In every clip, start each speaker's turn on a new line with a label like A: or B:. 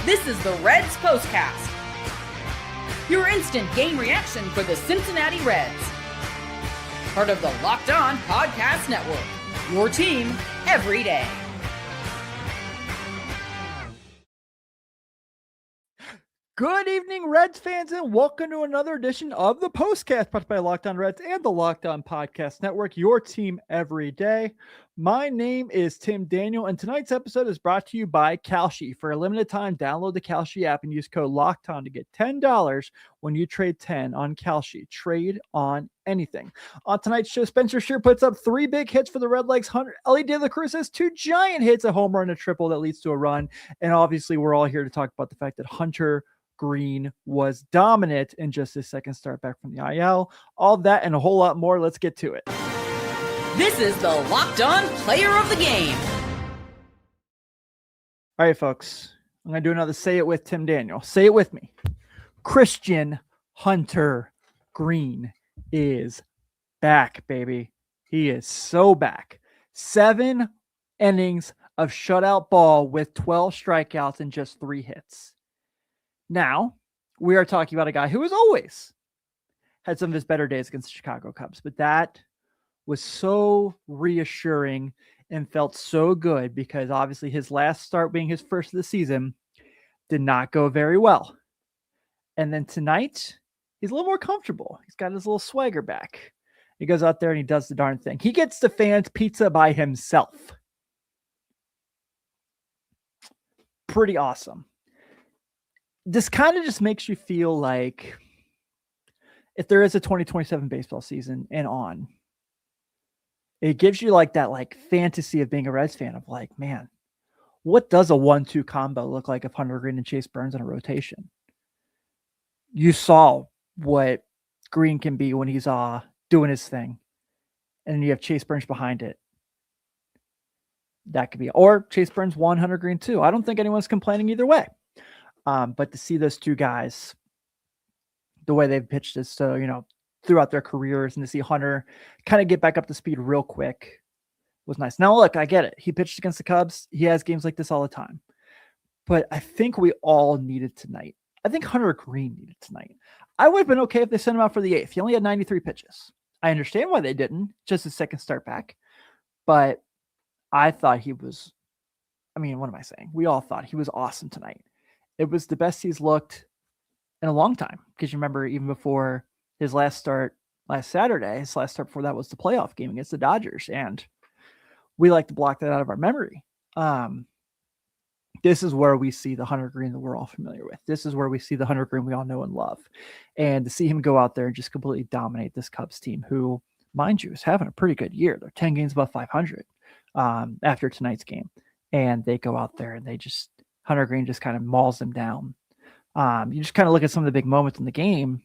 A: This is the Reds Postcast, your instant game reaction for the Cincinnati Reds. Part of the Locked On Podcast Network, your team every day.
B: Good evening, Reds fans, and welcome to another edition of the Postcast, brought by Locked On Reds and the Locked On Podcast Network, your team every day. My name is Tim Daniel, and tonight's episode is brought to you by Kalshi. For a limited time, download the Kalshi app and use code LOCKEDON to get $10 when you trade 10 on Kalshi. Trade on anything. On tonight's show, Spencer Shear puts up 3 big hits for the Redlegs. Elly De La Cruz has 2 giant hits, a home run, a triple that leads to a run. And obviously, we're all here to talk about the fact that Hunter Greene was dominant in just his second start back from the IL. All that and a whole lot more. Let's get to it.
A: This is the Locked On Player of the Game.
B: All right, folks. I'm going to do another Say It With Tim Daniel. Say it with me. Christian Hunter Greene is back, baby. He is so back. 7 innings of shutout ball with 12 strikeouts and just 3 hits. Now, we are talking about a guy who has always had some of his better days against the Chicago Cubs, but that was so reassuring and felt so good because obviously his last start being his first of the season did not go very well. And then tonight, he's a little more comfortable. He's got his little swagger back. He goes out there and he does the darn thing. He gets the fans pizza by himself. Pretty awesome. This kind of just makes you feel like if there is a 2027 baseball season and on, it gives you like that like fantasy of being a Reds fan of like, man, what does a 1-2 combo look like if Hunter Greene and Chase Burns in a rotation? You saw what Greene can be when he's doing his thing. And then you have Chase Burns behind it. That could be, or Chase Burns 1, Hunter Greene 2. I don't think anyone's complaining either way. But to see those two guys, the way they've pitched this, throughout their careers, and to see Hunter kind of get back up to speed real quick was nice. Now, look, I get it. He pitched against the Cubs. He has games like this all the time. But I think we all needed tonight. I think Hunter Greene needed tonight. I would have been okay if they sent him out for the 8th. He only had 93 pitches. I understand why they didn't. Just his second start back. But I thought he was, what am I saying? We all thought he was awesome tonight. It was the best he's looked in a long time. Because you remember, even before his last start last Saturday, his last start before that was the playoff game against the Dodgers. And we like to block that out of our memory. This is where we see the Hunter Greene that we're all familiar with. This is where we see the Hunter Greene we all know and love. And to see him go out there and just completely dominate this Cubs team, who, mind you, is having a pretty good year. They're 10 games above 500 after tonight's game. And they go out there and Hunter Greene just kind of mauls them down. You just kind of look at some of the big moments in the game.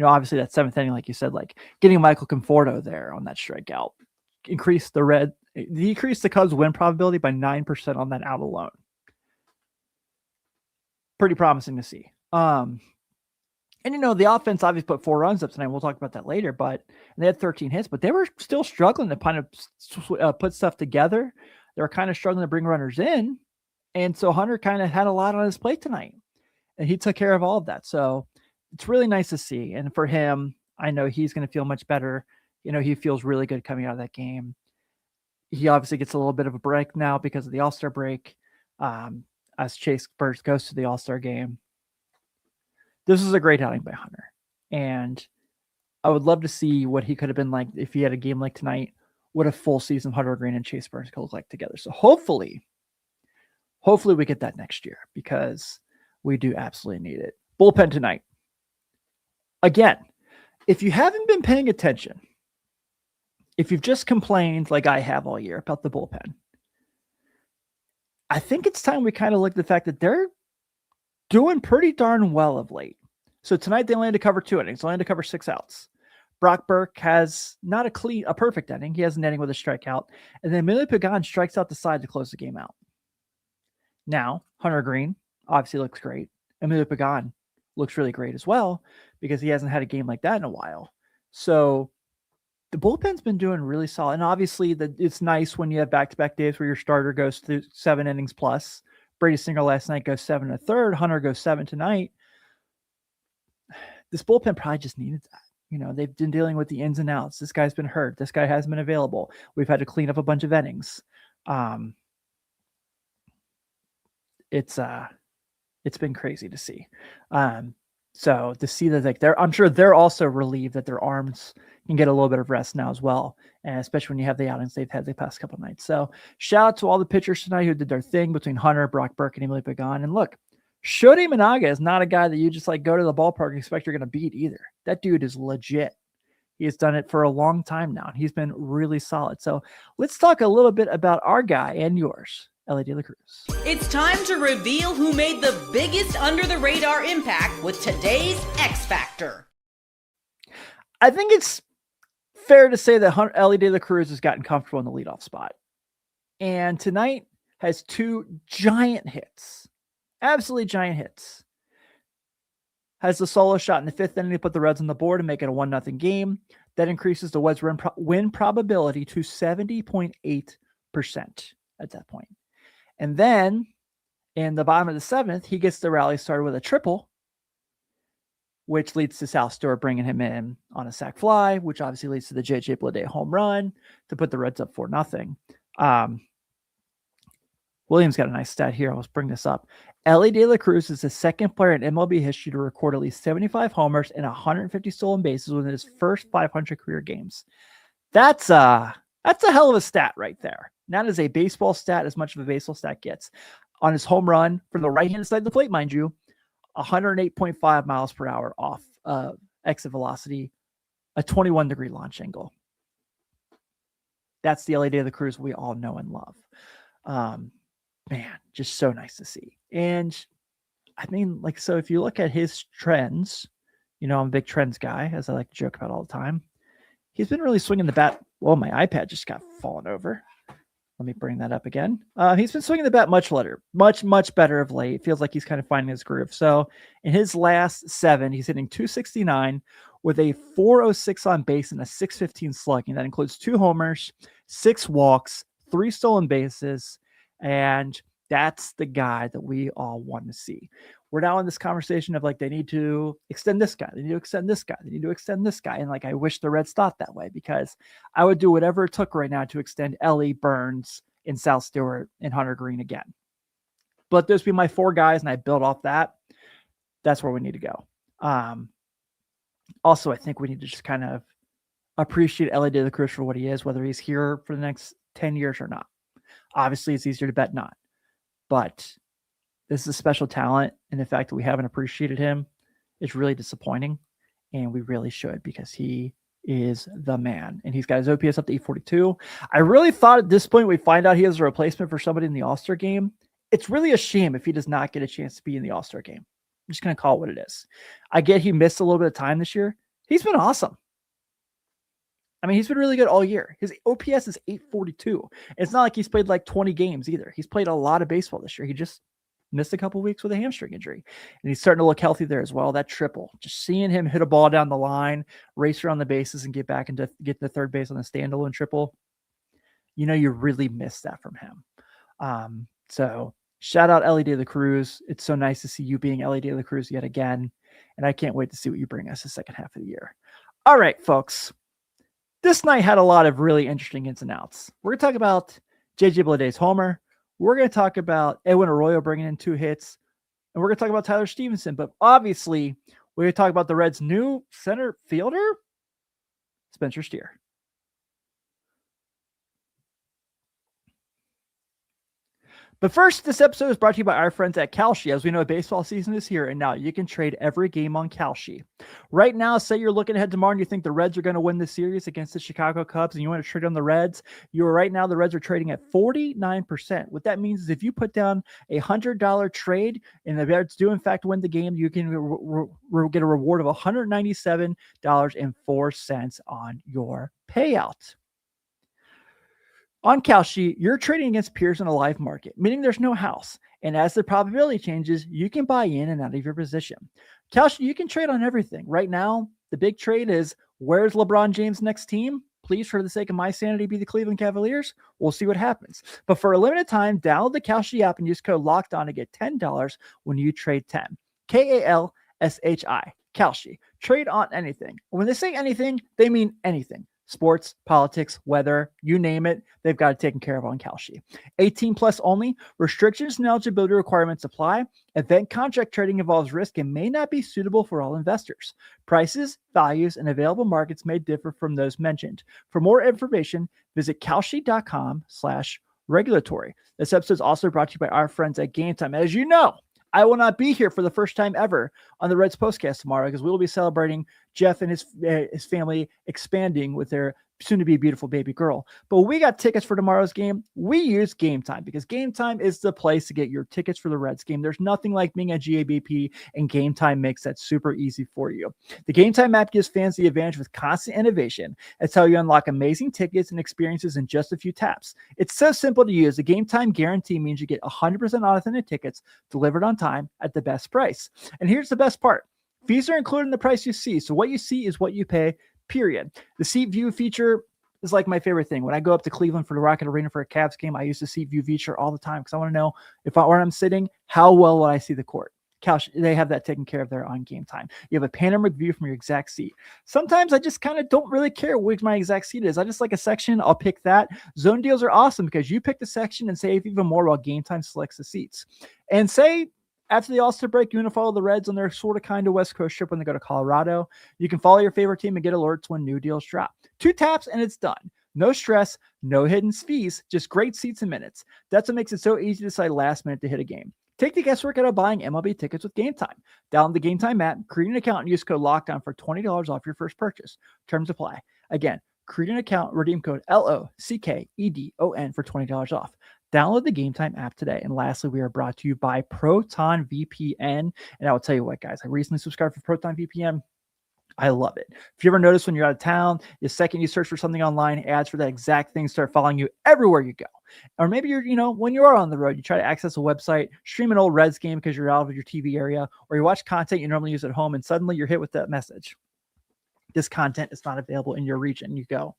B: Obviously that 7th inning, like you said, like getting Michael Conforto there on that strikeout, decreased the Cubs win probability by 9% on that out alone. Pretty promising to see. And the offense obviously put 4 runs up tonight. We'll talk about that later, but they had 13 hits, but they were still struggling to kind of put stuff together. They were kind of struggling to bring runners in. And so Hunter kind of had a lot on his plate tonight, and he took care of all of that. So it's really nice to see. And for him, I know he's going to feel much better. He feels really good coming out of that game. He obviously gets a little bit of a break now because of the All-Star break. As Chase Burns goes to the All-Star game. This is a great outing by Hunter. And I would love to see what he could have been like if he had a game like tonight, what a full season Hunter Greene and Chase Burns could look like together. So hopefully we get that next year because we do absolutely need it. Bullpen tonight. Again, if you haven't been paying attention, if you've just complained like I have all year about the bullpen, I think it's time we kind of look at the fact that they're doing pretty darn well of late. So tonight they only had to cover 2 innings, only had to cover 6 outs. Brock Burke has not a perfect inning. He has an inning with a strikeout. And then Emilio Pagán strikes out the side to close the game out. Now, Hunter Greene obviously looks great. Emilio Pagán looks really great as well because he hasn't had a game like that in a while. So the bullpen's been doing really solid. And obviously it's nice when you have back-to-back days where your starter goes through 7 innings plus Brady Singer last night goes 7 1/3. Hunter goes 7 tonight. This bullpen probably just needed that. You know, they've been dealing with the ins and outs. This guy's been hurt. This guy hasn't been available. We've had to clean up a bunch of innings. It's been crazy to see. So to see that, like, I'm sure they're also relieved that their arms can get a little bit of rest now as well, and especially when you have the outings they've had the past couple of nights. So shout out to all the pitchers tonight who did their thing between Hunter, Brock Burke, and Emilio Pagán. And look, Shodi Managa is not a guy that you just like go to the ballpark and expect you're going to beat either. That dude is legit. He has done it for a long time now, and he's been really solid. So let's talk a little bit about our guy and yours, Elly De La Cruz.
A: It's time to reveal who made the biggest under-the-radar impact with today's X Factor.
B: I think it's fair to say that Elly De La Cruz has gotten comfortable in the leadoff spot. And tonight has 2 giant hits. Absolutely giant hits. Has the solo shot in the 5th inning to put the Reds on the board and make it a 1-0 game. That increases the Reds' win probability to 70.8% at that point. And then in the bottom of the 7th, he gets the rally started with a triple, which leads to Sal Stewart bringing him in on a sac fly, which obviously leads to the J.J. Bleday home run to put the Reds up 4-0. Williams got a nice stat here. Let's bring this up. Elly De La Cruz is the second player in MLB history to record at least 75 homers and 150 stolen bases within his first 500 career games. That's a hell of a stat right there. Not as a baseball stat, as much of a baseball stat gets. On his home run from the right-hand side of the plate, mind you, 108.5 miles per hour off exit velocity, a 21-degree launch angle. That's the Elly De La Cruz we all know and love. Man, just so nice to see. And I mean, like, so if you look at his trends, you know, I'm a big trends guy, as I like to joke about all the time. He's been really swinging the bat. Well, my iPad just got fallen over. Let me bring that up again. He's been swinging the bat much better of late. Feels like he's kind of finding his groove. So in his last 7, he's hitting .269 with a .406 on base and a .615 slugging. That includes 2 homers, 6 walks, 3 stolen bases, and that's the guy that we all want to see. We're now in this conversation of like, they need to extend this guy. They need to extend this guy. They need to extend this guy. And like, I wish the Reds thought that way, because I would do whatever it took right now to extend Elly, Burns, and Sal Stewart and Hunter Greene again. But those be my 4 guys, and I build off that. That's where we need to go. Also, I think we need to just kind of appreciate Elly De La Cruz for what he is, whether he's here for the next 10 years or not. Obviously, it's easier to bet not. But this is a special talent, and the fact that we haven't appreciated him is really disappointing, and we really should, because he is the man, and he's got his OPS up to 842. I really thought at this point we'd find out he has a replacement for somebody in the All-Star game. It's really a shame if he does not get a chance to be in the All-Star game. I'm just going to call it what it is. I get he missed a little bit of time this year. He's been awesome. I mean, he's been really good all year. His OPS is 842. It's not like he's played like 20 games either. He's played a lot of baseball this year. He just missed a couple weeks with a hamstring injury, and he's starting to look healthy there as well. That triple, just seeing him hit a ball down the line, race around the bases, and get back into get the third base on a standalone triple. You know, you really missed that from him. So shout out Elly De La Cruz. It's so nice to see you being Elly De La Cruz yet again, and I can't wait to see what you bring us the second half of the year. All right, folks. This night had a lot of really interesting ins and outs. We're going to talk about J.J. Bleday's homer. We're going to talk about Edwin Arroyo bringing in 2 hits. And we're going to talk about Tyler Stephenson. But obviously, we're going to talk about the Reds' new center fielder, Spencer Steer. But first, this episode is brought to you by our friends at Kalshi. As we know, baseball season is here, and now you can trade every game on Kalshi. Right now, say you're looking ahead tomorrow and you think the Reds are going to win the series against the Chicago Cubs, and you want to trade on the Reds. Right now, the Reds are trading at 49%. What that means is if you put down a $100 trade and the Reds do in fact win the game, you can get a reward of $197.04 on your payout. On Kalshi, you're trading against peers in a live market, meaning there's no house. And as the probability changes, you can buy in and out of your position. Kalshi, you can trade on everything. Right now, the big trade is, where's LeBron James' next team? please, for the sake of my sanity, be the Cleveland Cavaliers? We'll see what happens. But for a limited time, download the Kalshi app and use code LOCKEDON to get $10 when you trade 10. Kalshi. Kalshi. Trade on anything. When they say anything, they mean anything. Sports, politics, weather, you name it, they've got it taken care of on Kalshi. 18 plus only. Restrictions and eligibility requirements apply. Event contract trading involves risk and may not be suitable for all investors. Prices, values, and available markets may differ from those mentioned. For more information, visit kalshi.com/regulatory. This episode is also brought to you by our friends at Game Time. As you know, I will not be here for the first time ever on the Reds postcast tomorrow because we will be celebrating Jeff and his family expanding with their soon-to-be beautiful baby girl. But when we got tickets for tomorrow's game, we use Game Time because Game Time is the place to get your tickets for the Reds game. There's nothing like being at GABP, and Game Time makes that super easy for you. The Game Time app gives fans the advantage with constant innovation. It's how you unlock amazing tickets and experiences in just a few taps. It's so simple to use. The Game Time guarantee means you get 100% authentic tickets delivered on time at the best price. And here's the best part. Fees are included in the price you see. So what you see is what you pay, period. The seat view feature is like my favorite thing. When I go up to Cleveland for the Rocket Arena for a Cavs game, I use the seat view feature all the time because I want to know where I'm sitting, how well will I see the court. They have that taken care of there on Game Time. You have a panoramic view from your exact seat. Sometimes I just kind of don't really care which my exact seat is. I just like a section. I'll pick that. Zone deals are awesome because you pick the section and save even more while Game Time selects the seats. And say after the All-Star break, you want to follow the Reds on their sort of kind of West Coast trip when they go to Colorado. You can follow your favorite team and get alerts when new deals drop. 2 taps and it's done. No stress, no hidden fees, just great seats and minutes. That's what makes it so easy to decide last minute to hit a game. Take the guesswork out of buying MLB tickets with Game Time. Download the Game Time app, create an account, and use code LOCKDOWN for $20 off your first purchase. Terms apply. Again, create an account, redeem code LOCKEDON for $20 off. Download the Game Time app today. And lastly, we are brought to you by Proton VPN. And I will tell you what, guys, I recently subscribed for Proton VPN. I love it. If you ever notice when you're out of town, the second you search for something online, ads for that exact thing start following you everywhere you go. Or maybe when you are on the road, you try to access a website, stream an old Reds game because you're out of your TV area, or you watch content you normally use at home, and suddenly you're hit with that message. This content is not available in your region. You go,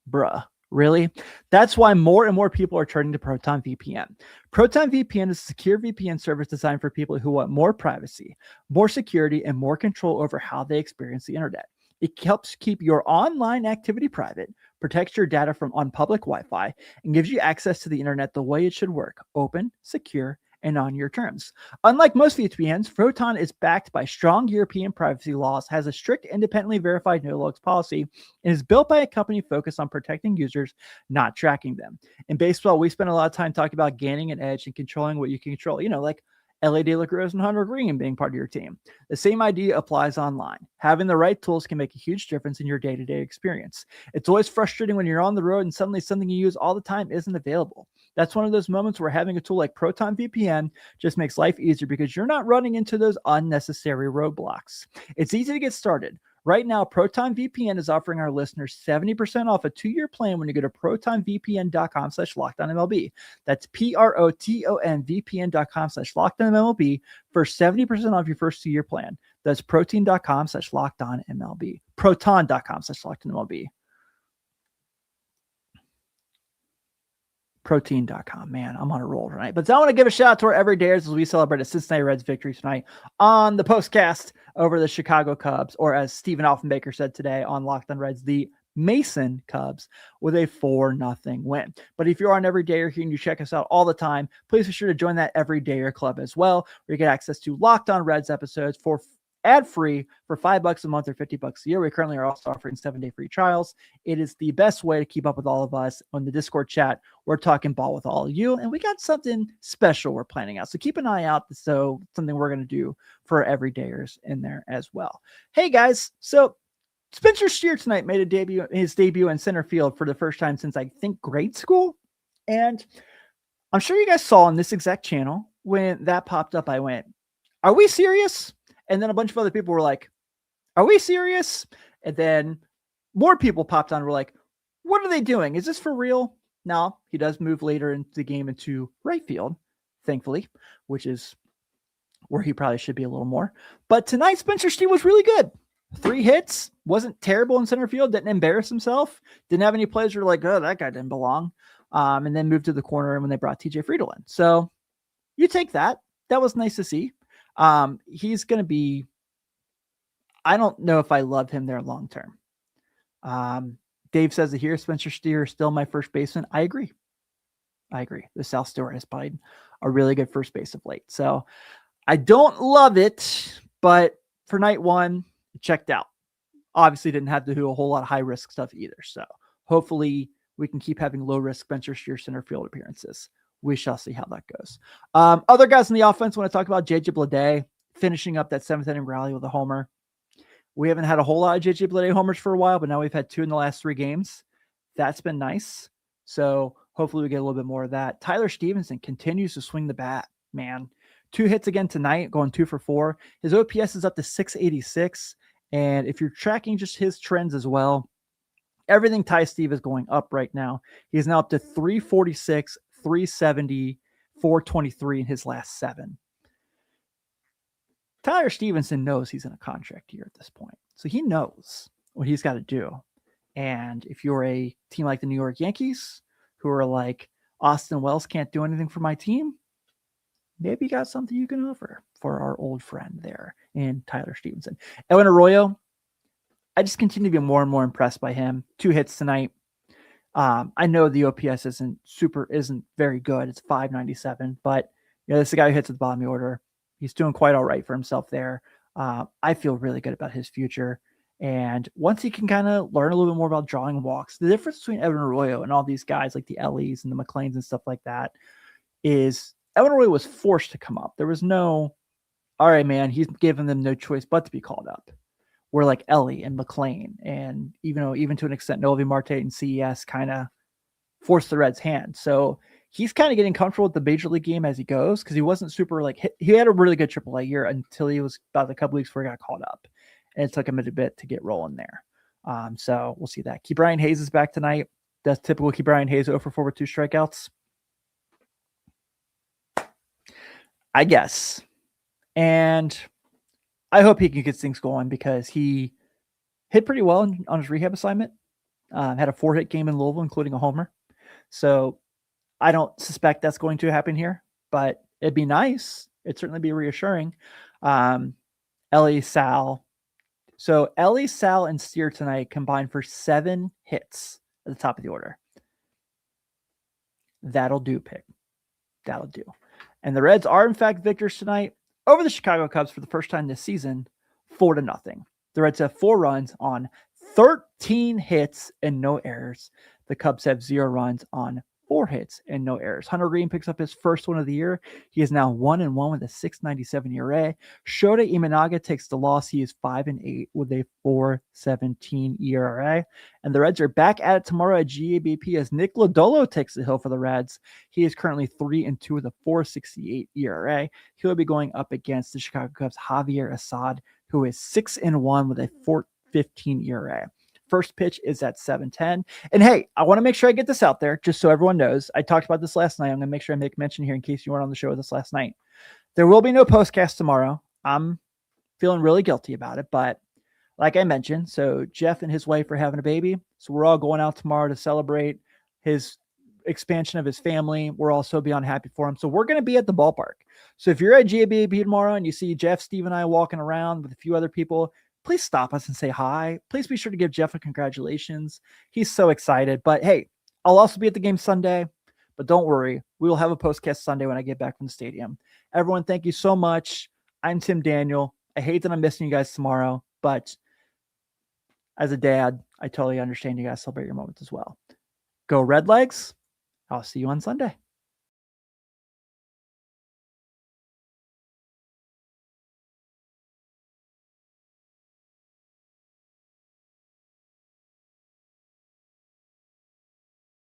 B: bruh. Really? That's why more and more people are turning to Proton VPN. Proton VPN is a secure VPN service designed for people who want more privacy, more security, and more control over how they experience the internet. It helps keep your online activity private, protects your data from on public Wi-Fi, and gives you access to the internet the way it should work: open, secure, and on your terms. Unlike most VPNs, Proton is backed by strong European privacy laws, has a strict independently verified no-logs policy, and is built by a company focused on protecting users, not tracking them. In baseball, we spend a lot of time talking about gaining an edge and controlling what you can control, like Elly De La Cruz and Hunter Greene being part of your team. The same idea applies online. Having the right tools can make a huge difference in your day-to-day experience. It's always frustrating when you're on the road and suddenly something you use all the time isn't available. That's one of those moments where having a tool like Proton VPN just makes life easier because you're not running into those unnecessary roadblocks. It's easy to get started. Right now, Proton VPN is offering our listeners 70% off a 2-year plan when you go to protonvpn.com/LockedOnMLB. That's PROTONVPN.com/LockedOnMLB for 70% off your first 2-year plan. That's proton.com/LockedOnMLB. Proton.com/LockedOnMLB. Protein.com. Man, I'm on a roll tonight. But I want to give a shout out to our everydayers as we celebrate a Cincinnati Reds victory tonight on the postcast over the Chicago Cubs, or as Stephen Offenbaker said today on Locked On Reds, the Mason Cubs, with a 4-0 win. But if you're an everydayer here and you check us out all the time, please be sure to join that everydayer club as well, where you get access to Locked On Reds episodes for ad-free for $5 a month or $50 a year. We currently are also offering 7-day free trials. It is the best way to keep up with all of us on the Discord chat. We're talking ball with all of you, and we got something special we're planning out. So keep an eye out. So something we're going to do for our everydayers in there as well. Hey guys, so Spencer Steer tonight made his debut in center field for the first time since I think grade school. And I'm sure you guys saw on this exact channel when that popped up, I went, "Are we serious?" And then a bunch of other people were like, "Are we serious?" And then more people popped on and were like, "What are they doing? Is this for real?" Now, he does move later into the game into right field, thankfully, which is where he probably should be a little more. But tonight, Spencer Steer was really good. 3 hits, wasn't terrible in center field, didn't embarrass himself, didn't have any plays where like, oh, that guy didn't belong. And then moved to the corner when they brought TJ Friedel in. So you take that. That was nice to see. He's going to be, I don't know if I love him there long term. Dave says it here, Spencer Steer is still my first baseman. I agree. The South Stewart has played a really good first base of late. So I don't love it, but for night one, it checked out. Obviously didn't have to do a whole lot of high risk stuff either. So hopefully we can keep having low risk Spencer Steer center field appearances. We shall see how that goes. Other guys in the offense, when I talk about JJ Bleday finishing up that 7th inning rally with a homer. We haven't had a whole lot of JJ Bleday homers for a while, but now we've had 2 in the last 3 games. That's been nice. So hopefully we get a little bit more of that. Tyler Stephenson continues to swing the bat, man. 2 hits again tonight, going 2 for 4. His OPS is up to 686. And if you're tracking just his trends as well, everything Ty Steve is going up right now. He's now up to 346, 370, 423 in his last 7. Tyler Stephenson knows he's in a contract year at this point. So he knows what he's got to do. And if you're a team like the New York Yankees, who are like, Austin Wells can't do anything for my team, maybe you got something you can offer for our old friend there in Tyler Stephenson. Edwin Arroyo, I just continue to be more and more impressed by him. 2 hits tonight. I know the OPS isn't very good. It's 597, but this is a guy who hits at the bottom of the order. He's doing quite all right for himself there. I feel really good about his future. And once he can kind of learn a little bit more about drawing walks, the difference between Evan Arroyo and all these guys like the Ellys and the McLeans and stuff like that is Evan Arroyo was forced to come up. There was no, all right, man, he's given them no choice but to be called up. Where like Elly and McLean and even to an extent Novi Marte and CES kind of forced the Reds' hand. So he's kind of getting comfortable with the major league game as he goes because he wasn't super like he had a really good AAA year until he was about a couple weeks before he got called up, and it took him a bit to get rolling there. So we'll see that. Key Brian Hayes is back tonight. That's typical Key Brian Hayes, 0 for 4 with 2 strikeouts, I guess. And I hope he can get things going because he hit pretty well on his rehab assignment. Had a 4-hit game in Louisville, including a homer. So I don't suspect that's going to happen here, but it'd be nice. It'd certainly be reassuring. Elly, Sal. So Elly, Sal, and Steer tonight combined for 7 hits at the top of the order. That'll do, Pig. That'll do. And the Reds are, in fact, victors tonight over the Chicago Cubs for the first time this season, 4-0. The Reds have 4 runs on 13 hits and no errors. The Cubs have 0 runs on 4 hits and no errors. Hunter Greene picks up his first one of the year. He is now 1-1 with a 6.97 ERA. Shota Imanaga takes the loss. He is 5-8 with a 4.17 ERA. And the Reds are back at it tomorrow at GABP as Nick Lodolo takes the hill for the Reds. He is currently 3-2 with a 4.68 ERA. He'll be going up against the Chicago Cubs' Javier Assad, who is 6-1 with a 4.15 ERA. First pitch is at 7:10. And hey, I want to make sure I get this out there just so everyone knows. I talked about this last night. I'm going to make sure I make mention here in case you weren't on the show with us last night. There will be no postcast tomorrow. I'm feeling really guilty about it, but like I mentioned, so Jeff and his wife are having a baby. So we're all going out tomorrow to celebrate his expansion of his family. We're also beyond happy for him. So we're going to be at the ballpark. So if you're at GABP tomorrow and you see Jeff, Steve, and I walking around with a few other people, please stop us and say hi. Please be sure to give Jeff a congratulations. He's so excited. But hey, I'll also be at the game Sunday. But don't worry, we will have a postcast Sunday when I get back from the stadium. Everyone, thank you so much. I'm Tim Daniel. I hate that I'm missing you guys tomorrow, but as a dad, I totally understand you guys celebrate your moments as well. Go Red Legs. I'll see you on Sunday.